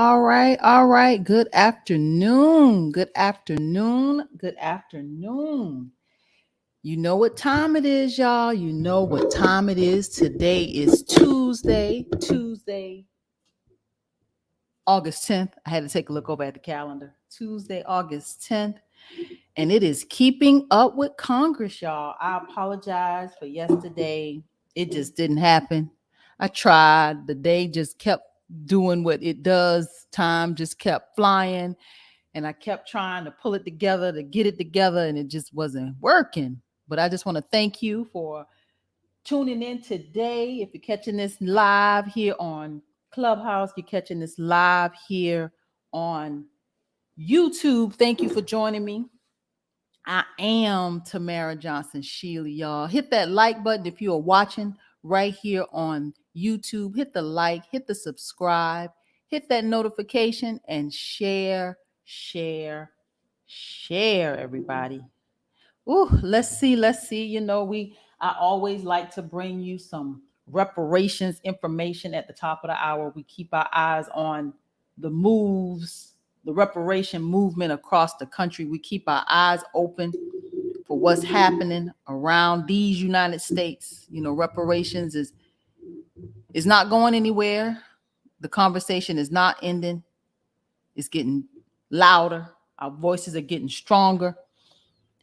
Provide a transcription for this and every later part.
All right. All right. Good afternoon. Good afternoon. Good afternoon. You know what time it is, y'all. You know what time it is. Today is Tuesday, August 10th. I had to take a look over at the calendar. Tuesday, August 10th. And it is keeping up with Congress, y'all. I apologize for yesterday. It just didn't happen. I tried. The day just kept doing what it does. Time just kept flying. And I kept trying to pull it together, to get it together, and it just wasn't working. But I just want to thank you for tuning in today. If you're catching this live here on Clubhouse, you're catching this live here on YouTube. Thank you for joining me. I am Tamara Johnson Shealy, y'all. Hit that like button if you are watching right here on YouTube. Hit the like, hit the subscribe, hit that notification, and share, everybody. Ooh, let's see. I always like to bring you some reparations information at the top of the hour. We keep our eyes on the moves, the reparation movement across the country. We keep our eyes open for what's happening around these United States. Reparations is not going anywhere. The conversation is not ending. It's getting louder. Our voices are getting stronger.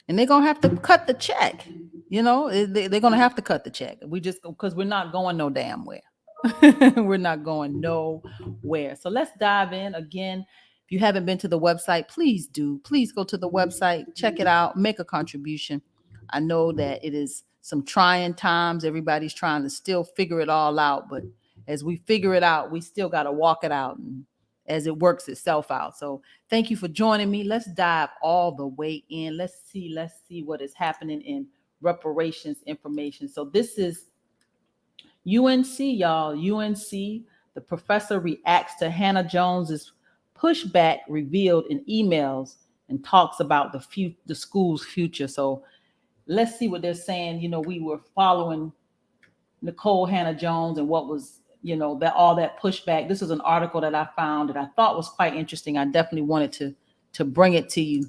And they're going to have to cut the check. They're going to have to cut the check. Because we're not going no damn where. We're not going nowhere. So let's dive in again. If you haven't been to the website, please do. Please go to the website, check it out, make a contribution. I know that it is some trying times. Everybody's trying to still figure it all out. But as we figure it out, we still got to walk it out and as it works itself out. So thank you for joining me. Let's dive all the way in. Let's see what is happening in reparations information. So this is UNC, y'all. UNC, the professor reacts to Hannah Jones's pushback revealed in emails and talks about the school's future. So let's see what they're saying. We were following Nicole Hannah Jones and what was that all that pushback. This is an article that I found that I thought was quite interesting. I definitely wanted to bring it to you.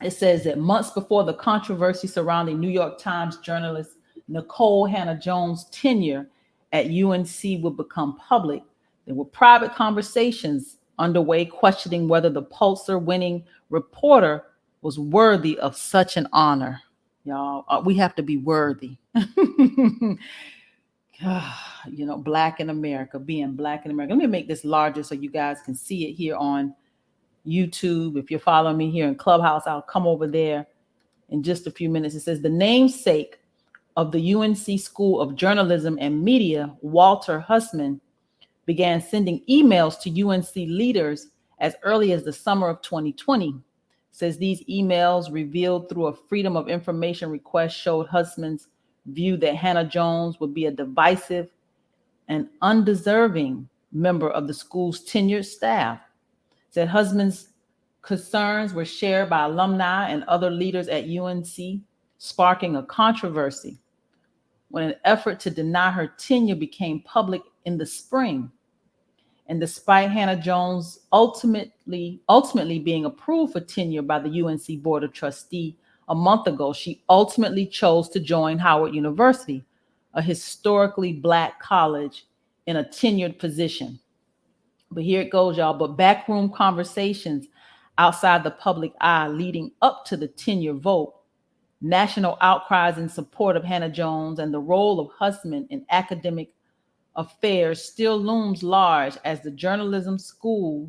It says that months before the controversy surrounding New York Times journalist Nicole Hannah Jones' tenure at UNC would become public, there were private conversations underway questioning whether the Pulitzer-winning reporter was worthy of such an honor. Y'all, we have to be worthy. Black in America, being Black in America. Let me make this larger so you guys can see it here on YouTube. If you're following me here in Clubhouse, I'll come over there in just a few minutes. It says the namesake of the UNC School of Journalism and Media, Walter Hussman, began sending emails to UNC leaders as early as the summer of 2020. It says these emails revealed through a Freedom of Information request showed Hussman's view that Hannah Jones would be a divisive and undeserving member of the school's tenured staff. Said Hussman's concerns were shared by alumni and other leaders at UNC, sparking a controversy when an effort to deny her tenure became public in the spring. And despite Hannah Jones ultimately being approved for tenure by the UNC Board of Trustees a month ago, she ultimately chose to join Howard University, a historically Black college, in a tenured position. But here it goes, y'all. But backroom conversations outside the public eye leading up to the tenure vote, national outcries in support of Hannah Jones, and the role of Hussman in academic affairs still looms large as the journalism school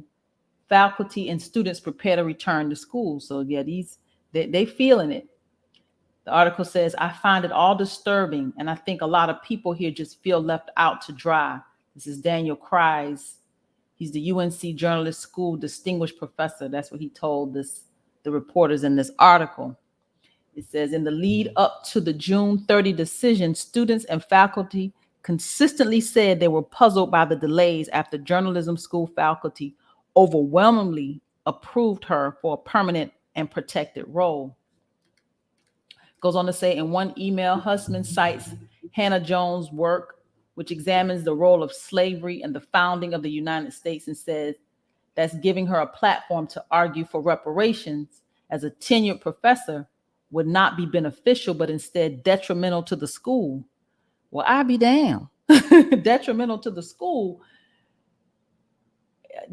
faculty and students prepare to return to school. So yeah, they feeling it. The article says, I find it all disturbing, and I think a lot of people here just feel left out to dry. This is Daniel Kreis. He's the UNC Journalist School Distinguished Professor. That's what he told the reporters in this article. It says, in the lead up to the June 30 decision, students and faculty consistently said they were puzzled by the delays after journalism school faculty overwhelmingly approved her for a permanent and protected role. Goes on to say, in one email, Hussman cites Hannah Jones' work which examines the role of slavery and the founding of the United States, and says that's giving her a platform to argue for reparations as a tenured professor would not be beneficial, but instead detrimental to the school. Well, I be damned. Detrimental to the school.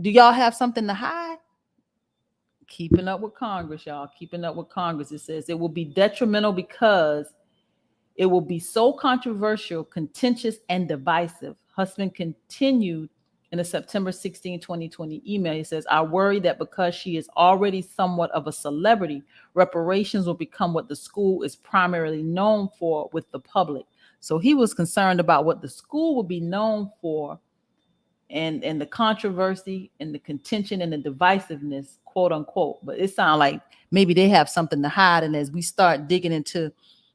Do y'all have something to hide? Keeping up with Congress, y'all. Keeping up with Congress. It says it will be detrimental because it will be so controversial, contentious, and divisive. Husband continued in a September 16, 2020 email. He says, I worry that because she is already somewhat of a celebrity, reparations will become what the school is primarily known for with the public. So he was concerned about what the school would be known for, and the controversy and the contention and the divisiveness, quote unquote. But it sounds like maybe they have something to hide. And as we start digging into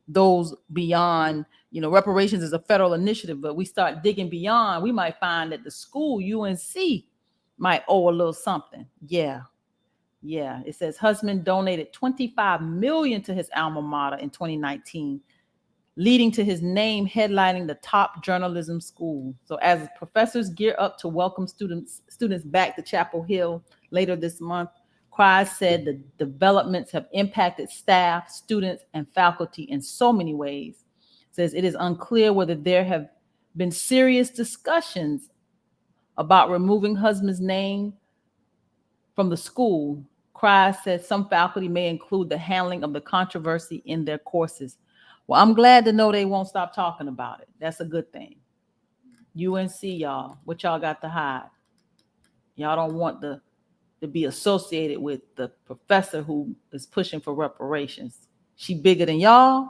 those beyond, reparations is a federal initiative, but we start digging beyond, we might find that the school, UNC, might owe a little something. Yeah. It says husband donated $25 million to his alma mater in 2019, leading to his name headlining the top journalism school. So as professors gear up to welcome students back to Chapel Hill later this month, Krise said the developments have impacted staff, students, and faculty in so many ways. Says it is unclear whether there have been serious discussions about removing husband's name from the school. Krise said some faculty may include the handling of the controversy in their courses. Well, I'm glad to know they won't stop talking about it. That's a good thing. UNC, y'all, what y'all got to hide? Y'all don't want to be associated with the professor who is pushing for reparations. She bigger than y'all?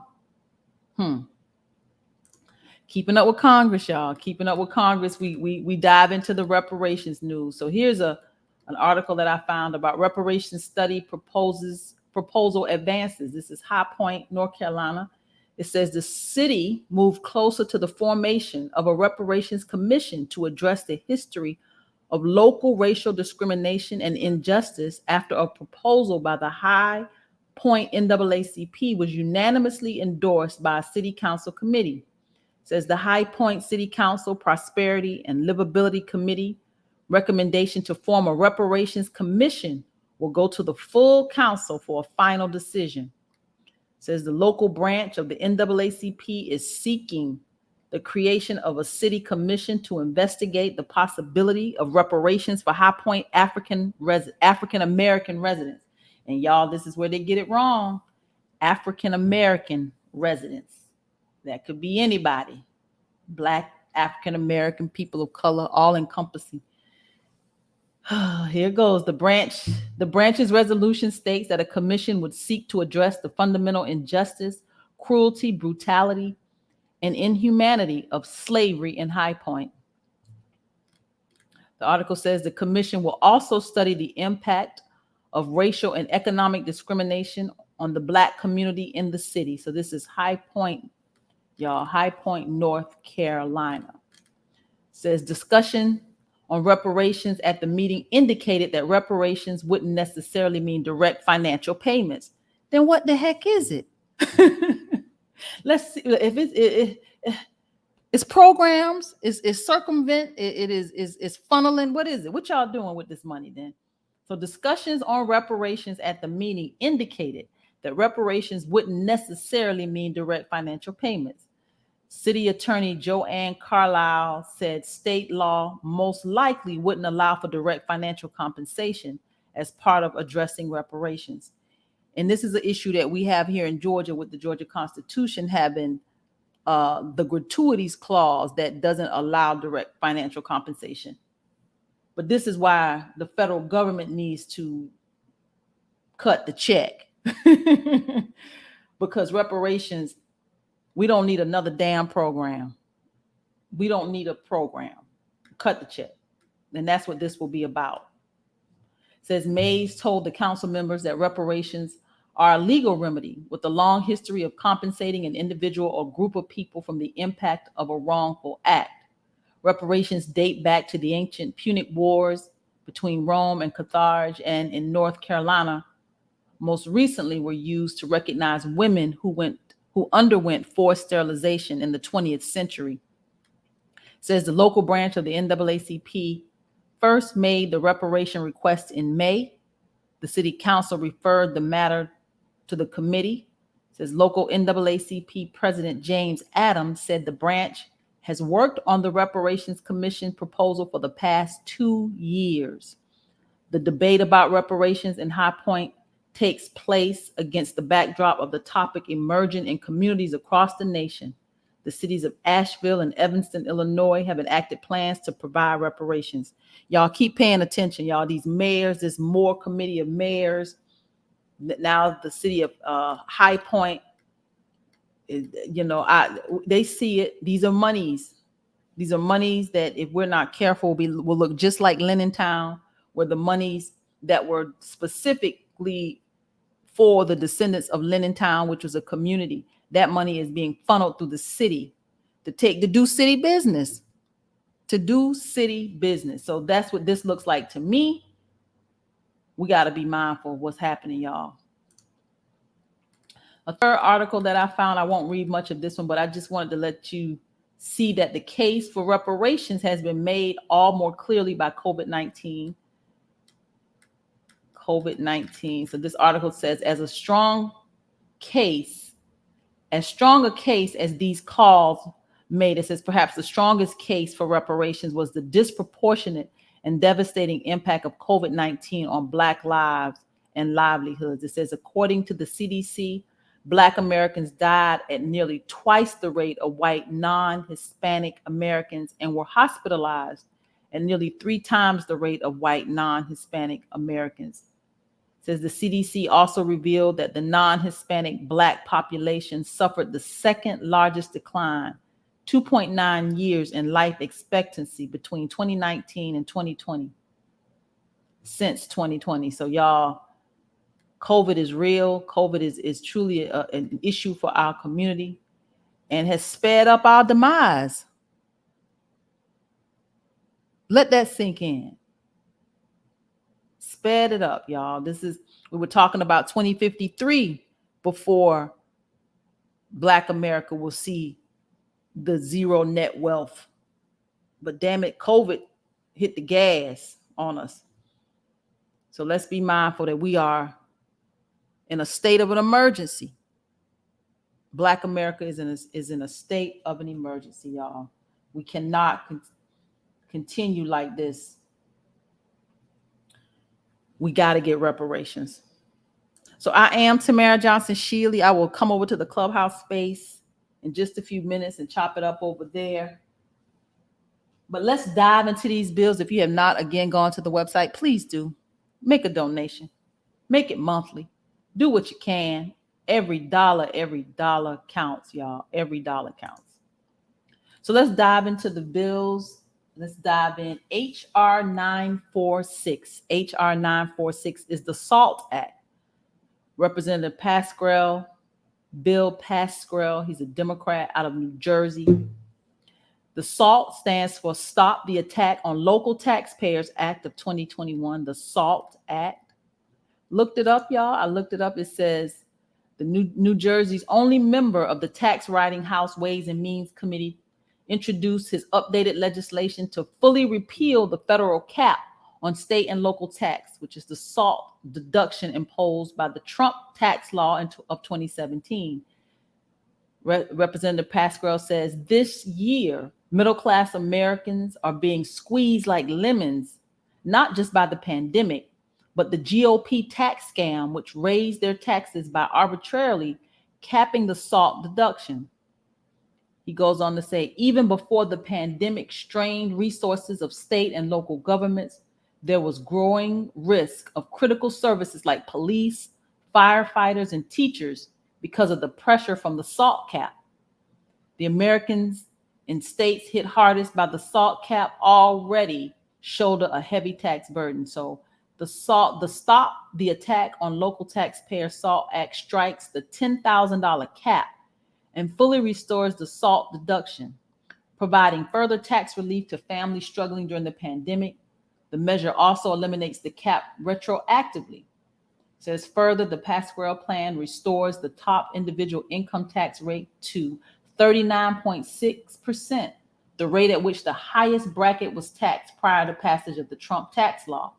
Keeping up with Congress, y'all. Keeping up with Congress. We dive into the reparations news. So here's an article that I found about reparations study proposal advances. This is High Point, North Carolina. It says the city moved closer to the formation of a reparations commission to address the history of local racial discrimination and injustice after a proposal by the High Point NAACP was unanimously endorsed by a city council committee. It says the High Point City Council Prosperity and Livability Committee recommendation to form a reparations commission will go to the full council for a final decision. It says the local branch of the NAACP is seeking the creation of a city commission to investigate the possibility of reparations for High Point African American residents. And y'all, this is where they get it wrong. African American residents. That could be anybody. Black, African American, people of color, all encompassing. Here goes. The branch's resolution states that a commission would seek to address the fundamental injustice, cruelty, brutality, and inhumanity of slavery in High Point. The article says the commission will also study the impact of racial and economic discrimination on the Black community in the city. So this is High Point, y'all, High Point, North Carolina. It says discussion on reparations at the meeting indicated that reparations wouldn't necessarily mean direct financial payments. Then what the heck is it? Let's see if it's programs, it's circumvent, it's funneling. What is it? What y'all doing with this money then? So discussions on reparations at the meeting indicated that reparations wouldn't necessarily mean direct financial payments. City Attorney Joanne Carlisle said state law most likely wouldn't allow for direct financial compensation as part of addressing reparations. And this is an issue that we have here in Georgia with the Georgia Constitution having the gratuities clause that doesn't allow direct financial compensation. But this is why the federal government needs to cut the check. Because reparations, we don't need another damn program. We don't need a program. Cut the check. And that's what this will be about. It says Mays told the council members that reparations are a legal remedy with a long history of compensating an individual or group of people from the impact of a wrongful act. Reparations date back to the ancient Punic Wars between Rome and Carthage, and in North Carolina, most recently were used to recognize women who underwent forced sterilization in the 20th century. says the local branch of the NAACP first made the reparation request in May. The city council referred the matter to the committee. It says local NAACP President James Adams said the branch has worked on the Reparations Commission proposal for the past 2 years. The debate about reparations in High Point takes place against the backdrop of the topic emerging in communities across the nation. The cities of Asheville and Evanston, Illinois have enacted plans to provide reparations. Y'all keep paying attention, y'all. These mayors, this Moore Committee of Mayors, now the city of High Point, they see it. These are monies. These are monies that if we're not careful, will look just like Town, where the monies that were specifically for the descendants of Town, which was a community, that money is being funneled through the city to do city business. So that's what this looks like to me. We got to be mindful of what's happening, y'all. A third article that I found, I won't read much of this one, but I just wanted to let you see that the case for reparations has been made all more clearly by COVID-19. So this article says, as strong a case as these calls made, it says perhaps the strongest case for reparations was the disproportionate and devastating impact of COVID-19 on Black lives and livelihoods. It says, according to the CDC, Black Americans died at nearly twice the rate of white non-Hispanic Americans and were hospitalized at nearly 3 times the rate of white non-Hispanic Americans. It says the CDC also revealed that the non-Hispanic Black population suffered the second largest decline, 2.9 years in life expectancy between 2019 and 2020, since 2020. So y'all, COVID is real. COVID is truly an issue for our community and has sped up our demise. Let that sink in. Sped it up, y'all. We were talking about 2053 before Black America will see the zero net wealth. But damn it, COVID hit the gas on us. So let's be mindful that we are in a state of an emergency. Black America is in a state of an emergency, y'all. We cannot continue like this. We got to get reparations. So I am Tamara Johnson Shealy. I will come over to the Clubhouse space in just a few minutes and chop it up over there. But let's dive into these bills. If you have not, again, gone to the website, please do. Make a donation. Make it monthly. Do what you can. Every dollar counts, y'all. Every dollar counts. So let's dive into the bills. Let's dive in. HR 946. HR 946 is the SALT Act. Representative Bill Pascrell, he's a Democrat out of New Jersey. The SALT stands for Stop the Attack on Local Taxpayers Act of 2021, the SALT Act. Looked it up, y'all. I looked it up. It says the New Jersey's only member of the tax writing House Ways and Means Committee introduced his updated legislation to fully repeal the federal cap on state and local tax, which is the SALT deduction imposed by the Trump tax law of 2017. Representative Pascrell says this year, middle-class Americans are being squeezed like lemons, not just by the pandemic, but the GOP tax scam, which raised their taxes by arbitrarily capping the SALT deduction. He goes on to say, even before the pandemic strained resources of state and local governments, there was growing risk of critical services like police, firefighters, and teachers because of the pressure from the SALT cap. The Americans in states hit hardest by the SALT cap already shoulder a heavy tax burden. So the Stop the Attack on Local Taxpayer SALT Act strikes the $10,000 cap and fully restores the SALT deduction, providing further tax relief to families struggling during the pandemic. The measure also eliminates the cap retroactively. It says further, the Pascrell plan restores the top individual income tax rate to 39.6%, the rate at which the highest bracket was taxed prior to passage of the Trump tax law.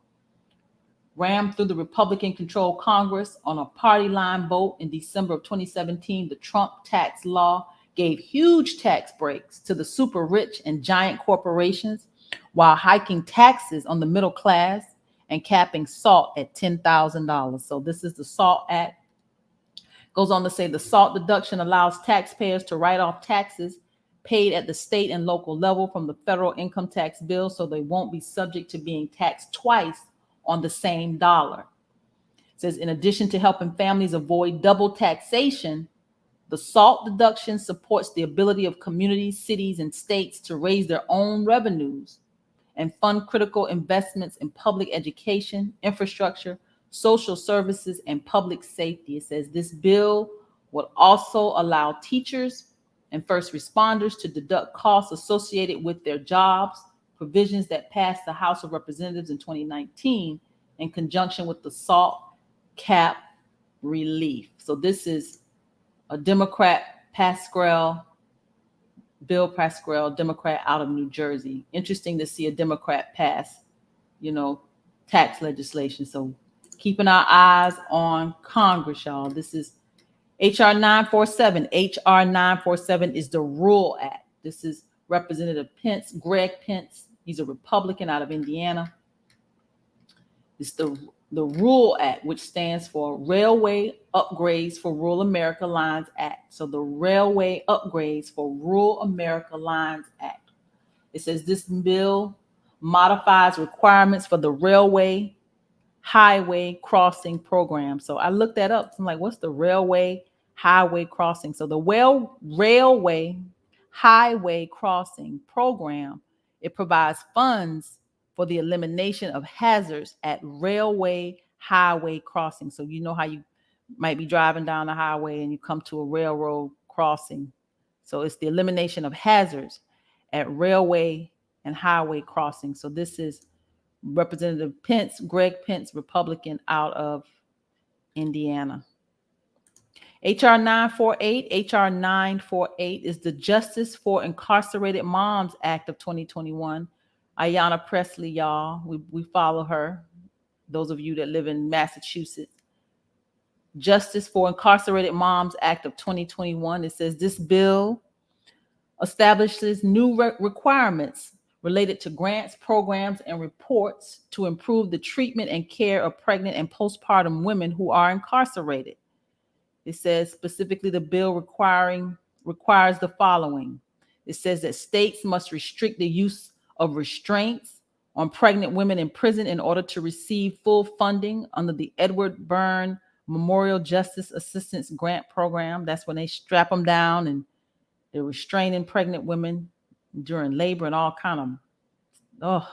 Rammed through the Republican-controlled Congress on a party line vote in December of 2017, the Trump tax law gave huge tax breaks to the super rich and giant corporations while hiking taxes on the middle class and capping SALT at $10,000. So this is the SALT Act. Goes on to say the SALT deduction allows taxpayers to write off taxes paid at the state and local level from the federal income tax bill, so they won't be subject to being taxed twice on the same dollar. It says, in addition to helping families avoid double taxation, the SALT deduction supports the ability of communities, cities, and states to raise their own revenues and fund critical investments in public education, infrastructure, social services, and public safety. It says this bill will also allow teachers and first responders to deduct costs associated with their jobs, provisions that passed the House of Representatives in 2019 in conjunction with the SALT cap relief. So this is a Democrat, Bill Pascrell, Democrat out of New Jersey. Interesting to see a Democrat pass, tax legislation. So keeping our eyes on Congress, y'all. This is HR 947. HR 947 is the Rural Act. This is Representative Pence, Greg Pence. He's a Republican out of Indiana. It's the Rural Act, which stands for Railway Upgrades for Rural America Lines Act. So the Railway Upgrades for Rural America Lines Act. It says this bill modifies requirements for the railway highway crossing program. So I looked that up. I'm like, what's the railway highway crossing? So the railway highway crossing program, it provides funds for the elimination of hazards at railway highway crossing. So you know how you might be driving down the highway and you come to a railroad crossing. So it's the elimination of hazards at railway and highway crossing. So this is Representative Pence, Greg Pence, Republican out of Indiana. HR 948. HR 948 is the Justice for Incarcerated Moms Act of 2021. Ayanna Pressley, y'all, we follow her. Those of you that live in Massachusetts. Justice for Incarcerated Moms Act of 2021. It says this bill establishes new requirements related to grants, programs, and reports to improve the treatment and care of pregnant and postpartum women who are incarcerated. It says specifically the bill requires the following. It says that states must restrict the use of restraints on pregnant women in prison in order to receive full funding under the Edward Byrne Memorial Justice Assistance Grant Program. That's when they strap them down and they're restraining pregnant women during labor and all kind of, It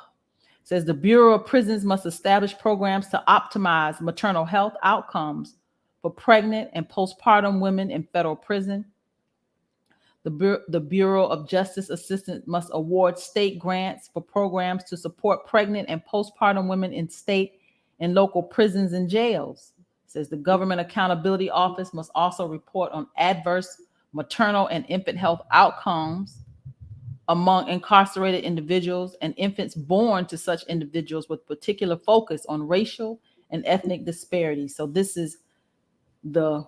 says the Bureau of Prisons must establish programs to optimize maternal health outcomes for pregnant and postpartum women in federal prison. The Bureau of Justice Assistance must award state grants for programs to support pregnant and postpartum women in state and local prisons and jails. It says the Government Accountability Office must also report on adverse maternal and infant health outcomes among incarcerated individuals and infants born to such individuals, with particular focus on racial and ethnic disparities. So this is the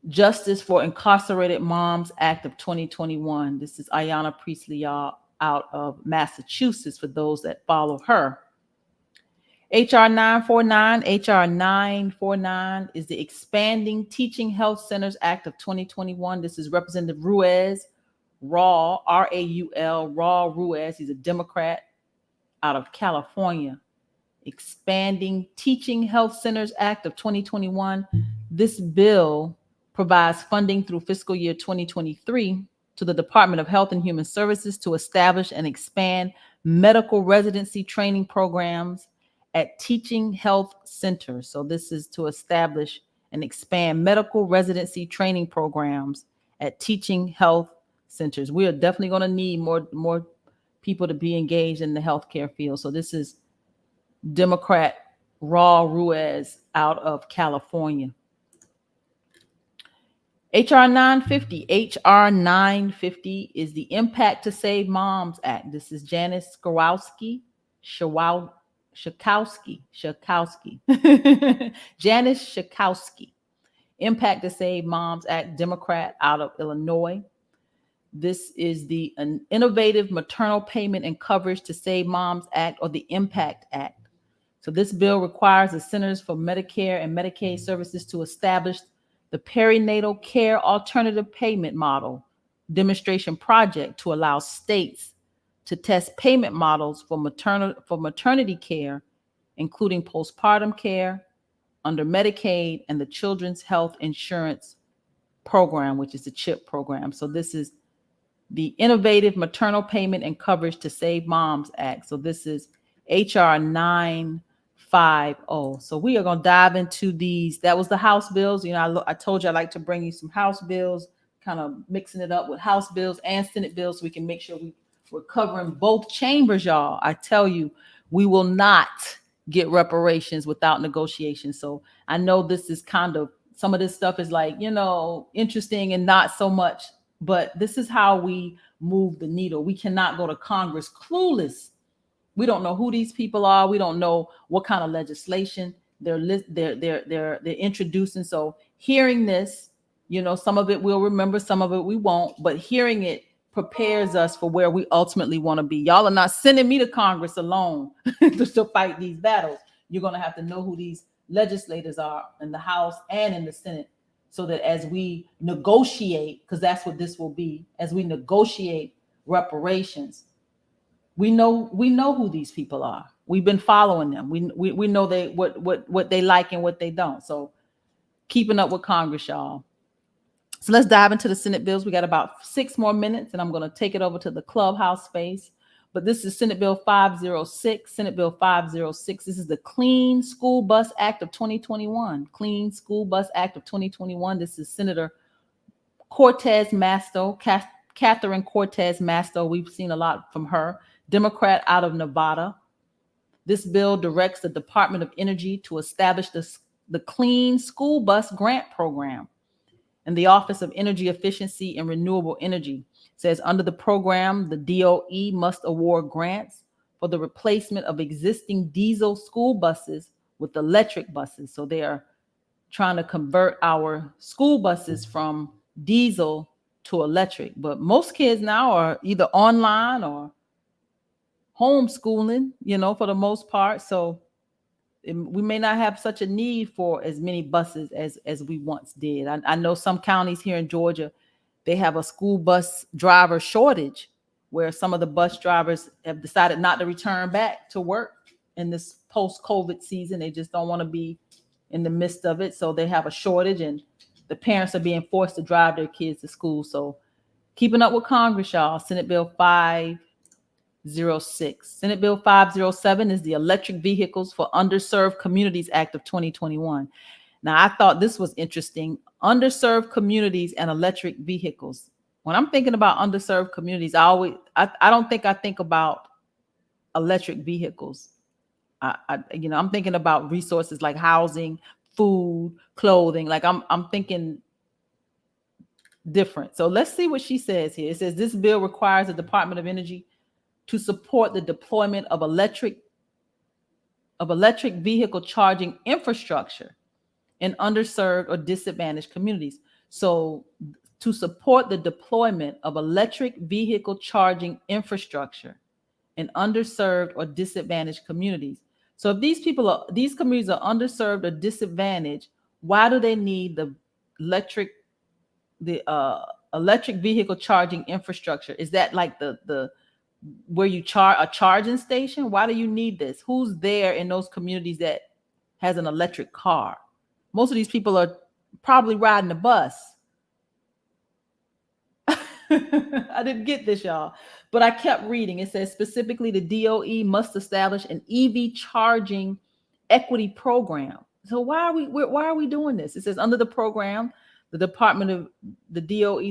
Justice for Incarcerated Moms Act of 2021. This is Ayanna Pressley, y'all, out of Massachusetts, for those that follow her. HR 949. HR 949 is the Expanding Teaching Health Centers Act of 2021. This is Representative Ruiz, Raul Ruiz. He's a Democrat out of California. Expanding Teaching Health Centers Act of 2021. This bill provides funding through fiscal year 2023 to the Department of Health and Human Services to establish and expand medical residency training programs at teaching health centers. So this is to establish and expand medical residency training programs at teaching health centers. We are definitely going to need more people to be engaged in the healthcare field. So this is Democrat Raul Ruiz out of California. HR 950. HR 950 is the Impact to Save Moms Act. This is Janice Shakowski. Janice Shakowski. Impact to Save Moms Act, Democrat out of Illinois. This is the Innovative Maternal Payment and Coverage to Save Moms Act, or the IMPACT Act. So this bill requires the Centers for Medicare and Medicaid Services to establish the Perinatal Care Alternative Payment Model demonstration project to allow states to test payment models for maternity care, including postpartum care under Medicaid and the Children's Health Insurance Program, which is the CHIP program. So this is the Innovative Maternal Payment and Coverage to Save Moms Act. So this is HR 950. So we are going to dive into these. That was the House bills. You know, I told you I like to bring you some House bills, kind of mixing it up with House bills and Senate bills so we can make sure we're covering both chambers, y'all. I tell you, we will not get reparations without negotiation. So I know this is kind of, some of this stuff is like, you know, interesting and not so much, but this is how we move the needle. We cannot go to Congress clueless. We don't know who these people are. We don't know what kind of legislation they're introducing. So hearing this, you know, some of it we'll remember, some of it we won't, but hearing it prepares us for where we ultimately want to be. Y'all are not sending me to Congress alone to fight these battles. You're going to have to know who these legislators are in the House and in the Senate, so that as we negotiate, because that's what this will be, as we negotiate reparations, we know who these people are. We've been following them. We know what they like and what they don't. So keeping up with Congress, y'all. So let's dive into the Senate bills. We got about 6 more minutes, and I'm going to take it over to the clubhouse space. But this is Senate Bill 506. Senate Bill 506. This is the Clean School Bus Act of 2021. Clean School Bus Act of 2021. This is Senator Cortez Masto, Catherine Cortez Masto. We've seen a lot from her. Democrat out of Nevada. This bill directs the Department of Energy to establish the Clean School Bus Grant Program and the Office of Energy Efficiency and Renewable Energy. It says under the program, the DOE must award grants for the replacement of existing diesel school buses with electric buses. So they are trying to convert our school buses from diesel to electric. But most kids now are either online or homeschooling, you know, for the most part. So we may not have such a need for as many buses as we once did. I know some counties here in Georgia, they have a school bus driver shortage, where some of the bus drivers have decided not to return back to work in this post-COVID season. They just don't want to be in the midst of it. So they have a shortage, and the parents are being forced to drive their kids to school. So keeping up with Congress, y'all. Senate Bill 506. Senate Bill 507 is the Electric Vehicles for Underserved Communities Act of 2021. Now, I thought this was interesting. Underserved communities and electric vehicles. When I'm thinking about underserved communities, I don't think I think about electric vehicles. I'm thinking about resources like housing, food, clothing. Like I'm thinking different. So let's see what she says here. It says this bill requires the Department of Energy to support the deployment of electric vehicle charging infrastructure in underserved or disadvantaged communities. So to support the deployment of electric vehicle charging infrastructure in underserved or disadvantaged communities. So if these communities are underserved or disadvantaged, why do they need the electric vehicle charging infrastructure? Is that like the where you charge a charging station? Why do you need this? Who's there in those communities that has an electric car? Most of these people are probably riding a bus. I didn't get this, y'all, but I kept reading. It says specifically the DOE must establish an EV charging equity program. So why are we doing this? It says under the program, the DOE,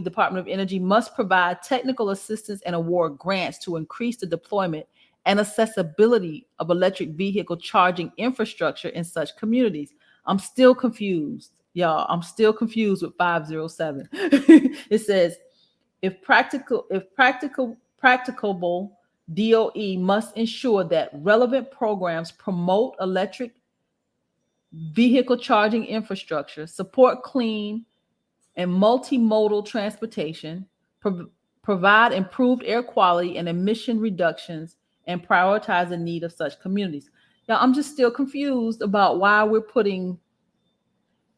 Department of Energy, must provide technical assistance and award grants to increase the deployment and accessibility of electric vehicle charging infrastructure in such communities. I'm still confused. Y'all, I'm still confused with 507. It says, practicable, DOE must ensure that relevant programs promote electric vehicle charging infrastructure, support clean and multimodal transportation, provide improved air quality and emission reductions, and prioritize the need of such communities. Now, I'm just still confused about why we're putting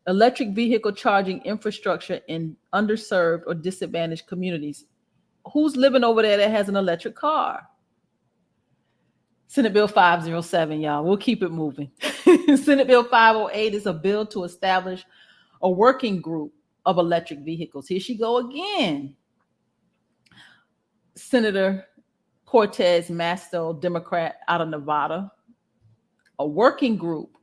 electric vehicle charging infrastructure in underserved or disadvantaged communities. Who's living over there that has an electric car? Senate Bill 507, y'all. We'll keep it moving. Senate Bill 508 is a bill to establish a working group of electric vehicles. Here she go again. Senator Cortez Masto, Democrat out of Nevada, a working group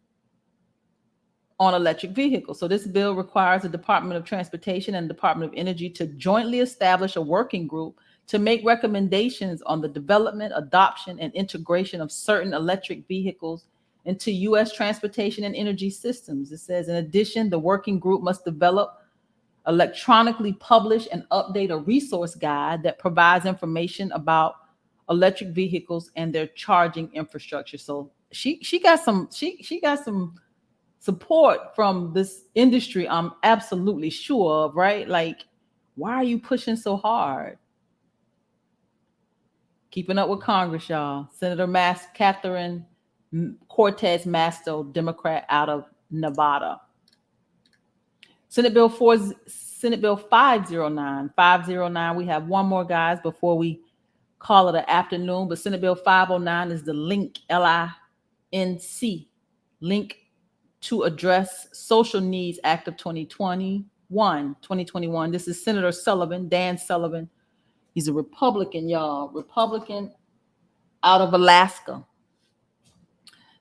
on electric vehicles. So this bill requires the Department of Transportation and Department of Energy to jointly establish a working group to make recommendations on the development, adoption, and integration of certain electric vehicles into U.S. transportation and energy systems. It says, in addition, the working group must develop, electronically publish, and update a resource guide that provides information about electric vehicles and their charging infrastructure. So she got some support from this industry, I'm absolutely sure of, right? Like, why are you pushing so hard? Keeping up with Congress, y'all. Senator Catherine Cortez Masto, Democrat out of Nevada. Senate Bill 509. 509, we have one more, guys, before we call it an afternoon. But Senate Bill 509 is the LINC, LINC, Link to Address Social Needs Act of 2021. This is Senator Sullivan, Dan Sullivan. He's a Republican, y'all. Republican out of Alaska.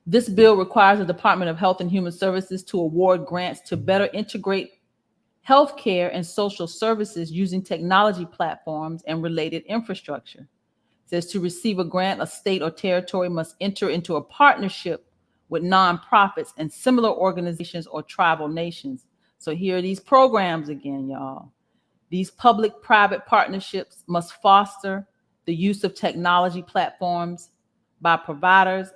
This bill requires the Department of Health and Human Services to award grants to better integrate healthcare and social services using technology platforms and related infrastructure. It says to receive a grant, a state or territory must enter into a partnership with nonprofits and similar organizations or tribal nations. So here are these programs again, y'all. These public-private partnerships must foster the use of technology platforms by providers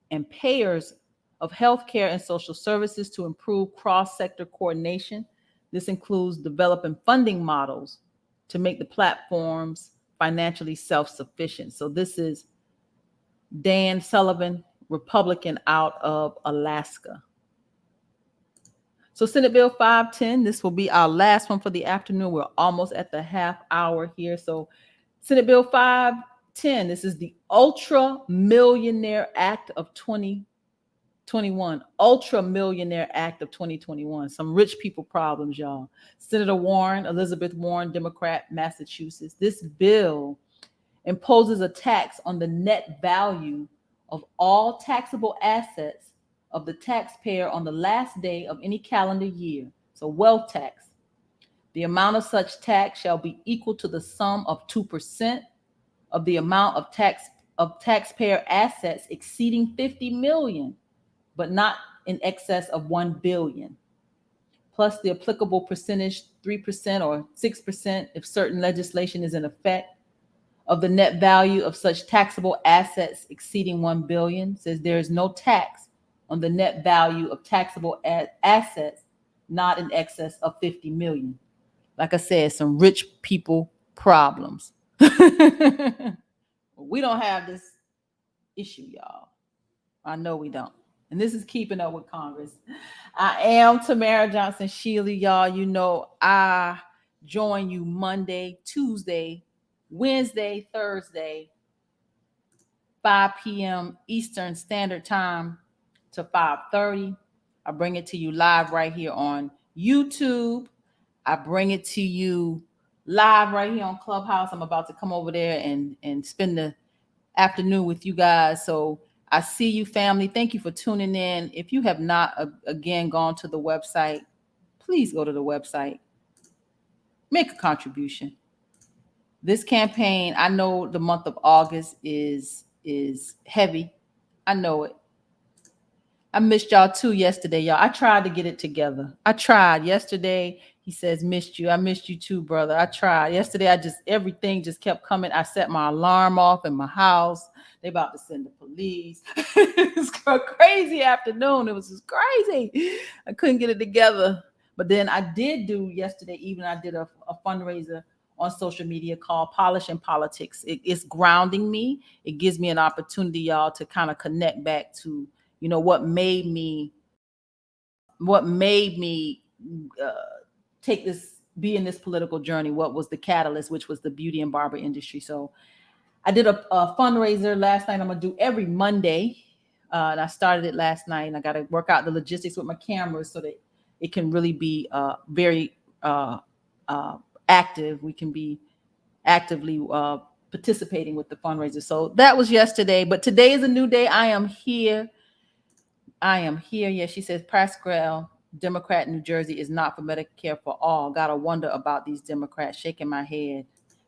and payers of healthcare and social services to improve cross-sector coordination. This includes developing funding models to make the platforms financially self-sufficient. So this is Dan Sullivan, Republican out of Alaska. So Senate Bill 510, this will be our last one for the afternoon. We're almost at the half hour here. So Senate Bill 510, this is the Ultra Millionaire Act of 2021. Ultra Millionaire Act of 2021. Some rich people problems, y'all. Senator Warren, Elizabeth Warren, Democrat, Massachusetts. This bill imposes a tax on the net value of all taxable assets of the taxpayer on the last day of any calendar year. So wealth tax. The amount of such tax shall be equal to the sum of 2% of the amount of taxpayer assets exceeding 50 million, but not in excess of 1 billion. Plus the applicable percentage, 3% or 6% if certain legislation is in effect, of the net value of such taxable assets exceeding 1 billion. Says there is no tax on the net value of taxable assets not in excess of 50 million. Like I said, some rich people problems. We don't have this issue, y'all. I know we don't. And this is Keeping Up with Congress. I am Tamara Johnson Shealy, y'all. You know, I join you Monday, Tuesday, Wednesday, Thursday, 5 p.m. Eastern Standard Time to 5:30. I bring it to you live right here on YouTube. I bring it to you live right here on Clubhouse. I'm about to come over there and spend the afternoon with you guys. So I see you, family. Thank you for tuning in. If you have not, again, gone to the website, please go to the website. Make a contribution. This campaign, I know the month of August is heavy. I know it. I missed y'all too yesterday, y'all. I tried to get it together. I tried yesterday. He says, missed you. I missed you too, brother. I tried. Yesterday, everything just kept coming. I set my alarm off in my house. They about to send the police. It's a crazy afternoon. It was just crazy. I couldn't get it together. But then I did do yesterday evening, I did a fundraiser on social media called Polish and Politics. It's grounding me. It gives me an opportunity, y'all, to kind of connect back to, you know, what made me be in this political journey. What was the catalyst, which was the beauty and barber industry. So I did a fundraiser last night. I'm gonna do every Monday. And I started it last night, and I got to work out the logistics with my cameras so that it can really be very active. We can be actively participating with the fundraiser. So that was yesterday, but today is a new day. I am here. Yeah, she says, Pascal, Democrat in New Jersey is not for Medicare for all. Gotta wonder about these Democrats. Shaking my head,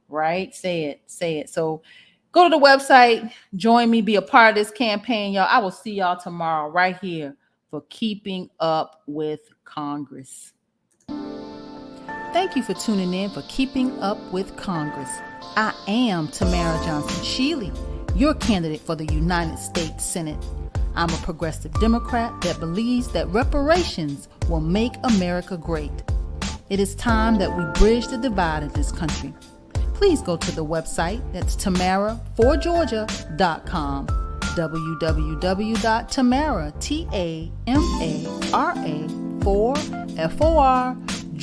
right? Say it. So go to the website, join me, be a part of this campaign, y'all. I will see y'all tomorrow right here for Keeping Up with Congress. Thank you for tuning in for Keeping Up with Congress. I am Tamara Johnson-Shealy, your candidate for the United States Senate. I'm a progressive Democrat that believes that reparations will make America great. It is time that we bridge the divide in this country. Please go to the website. That's tamara4georgia.com. www.tamara, Tamara4